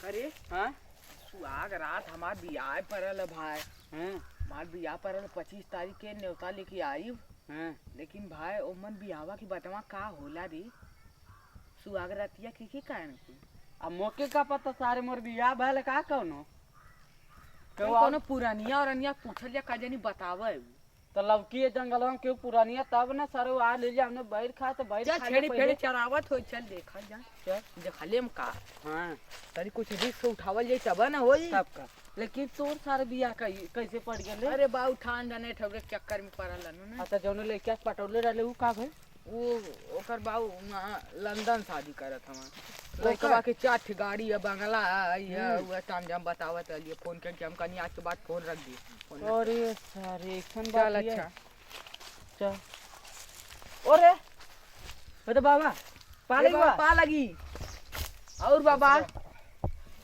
अरे हाँ सुहाग रात हमार बियाह पड़ल है भाई। हाँ हमार बियाह पड़ल 25 तारीख के न्योता लेके आई। हाँ। लेकिन भाई ओमन बियाहवा की बतवा का होला रे। सुहाग रातिया की कारण की अब मौके का पता सारे मोर बियाह भल का कौनो कोनो पुरानिया और अनिया पूछल जा का जानी बतावे। तो लौकी जंगल में क्यों पुरानिया तब ना सर आ ले जा हमने बैर खा तो बैर चल खा छेड़ी फेड़ी चरावत हो चल देखा जा क्या देखले में का हाँ तरी कुछ रिस्क उठावल जाई तब ना होई तब का। लेकिन तोर सारे बियाह कैसे पड़ गेले? अरे बा उठान जाने ठगरे चक्कर में पड़ल न अच्छा जौन लेके पटोले रहले उ का भई? वो ओकर बाऊ लंदन शादी करत हमार लड़कवा के 4 ठे गाड़ी है बंगला है वो टाइम जम बतावत लिए फोन करके हम कनी आज के बाद फोन रख दी। अरे सारे एकन चल बात अच्छा चल ओरे बता बाबा पाले पा लगी और बाबा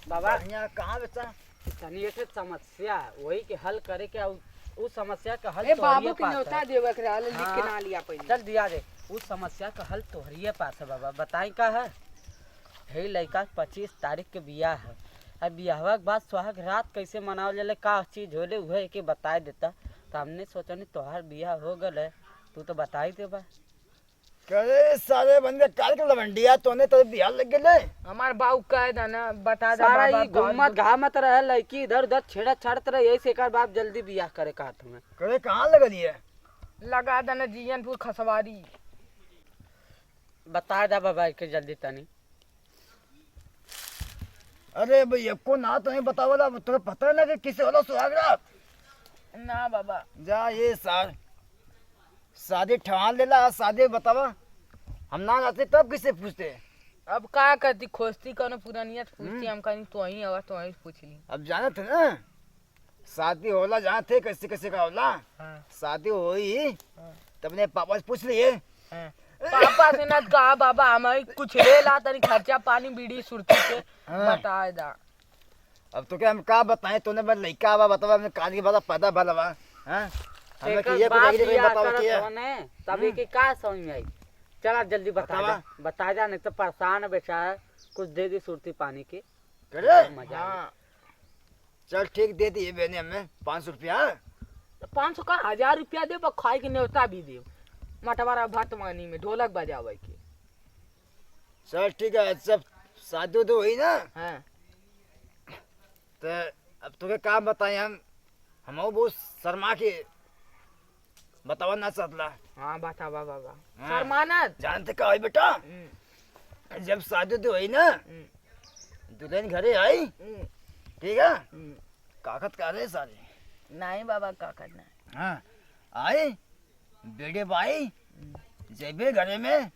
बाबा यहाँ कहाँ बच्चा तनी एक समस्या वही के हल करे के उस समस्या का हल ए बाबू के न्योता देवे के रहल लिख के ना लिया पहले चल दिया दे उस समस्या का हल तोहरिए पास है बाबा बताई का है। हे लड़का 25 तारीख के बियाह है। अब बियाहवा के बाद सुहाग रात कैसे मनावल जाले का चीज होले उहे के बताए देता तो हमने सोचा नहीं तोहार बियाह हो गल है तू तो बताई दे बा। करे सारे बंदे काल के लवंडिया तोने तो बिहार लग गेले। हमार बाऊ कह देना बता दे सारा बाबा ई घूमत घामत रहे लड़की इधर उधर छेड़ा छाड़त रहे यही से एकर बाप जल्दी बियाह करे का हाथ में करे कहाँ लगल है? लगा देना जीयनपुर खसवारी बता दे बाबा के जल्दी तनी। अरे भैया को ना तो नहीं बतावला तुम्हें पता ना कि किसे होला सुहाग रात। ना बाबा जा ये सार शादी ठहान लेला शादी बतावा हम ना जाते तब किसे पूछते। अब का करती खोजती कोनो पुरानिया पूछती हम कहीं तो ही आवा तो ही पूछ ली। अब जाना थे ना शादी होला जहाँ थे कैसे कैसे का होला। हाँ, शादी हुई हाँ, तब ने पापा से पूछ लिए। हाँ। पापा से ना कहा बाबा हमारी कुछ ले ला तनी खर्चा पानी बीड़ी सुरती के हाँ। बताए दा। अब तो क्या हम का बताएं तूने बस लड़का आवा बतावा हमने कान की बात पैदा भला बा। हां हमें एकर ये बाप को बियाह बताओ करत किया होने तभी के का समझ में आई। चला जल्दी बता जा नहीं तो परेशान है बेचारा कुछ दे दी सुरती पानी की करे। मजा हाँ चल ठीक दे दिए मैंने हमें 500 रुपया। 500 का 1000 रुपया दे खाए के न्योता भी दे मटवारा भटमानी में ढोलक बजावे के। चल ठीक है सब शादी तो हुई ना। हाँ तो अब तुम्हें काम बताए हम बहुत शर्मा के बतावा ना सकला। हाँ बता बाबा हाँ। शर्मानत जानते का है बेटा जब शादी तो हुई ना दुल्हन घरे आई ठीक है काकत कर रहे सारे। नहीं बाबा का करना है। हाँ आई बेड़े भाई जेबे घरे में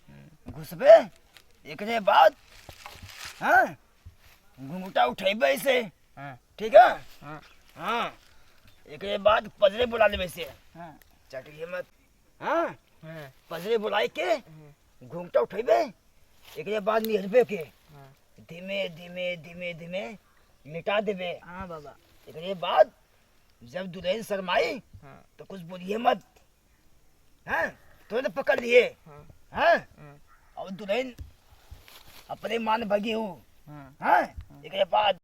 घुसबे एक बाद हाँ घुंघटा उठेबे ऐसे हाँ ठीक है। हाँ हाँ एक बाद पजरे बुला ले वैसे हाँ चटिए मत। हाँ हाँ पजरे बुलाई के घुंघटा उठेबे एक बाद निहरबे के धीमे धीमे धीमे धीमे लिटा देबे। हाँ बाबा एक बाद जब दुल्हन शर्माई हाँ तो कुछ बोलिए मत। हाँ तो पकड़ लिए। हाँ हाँ हाँ और दुल्हन अपने मान भगी हूँ। हाँ हाँ एक बाद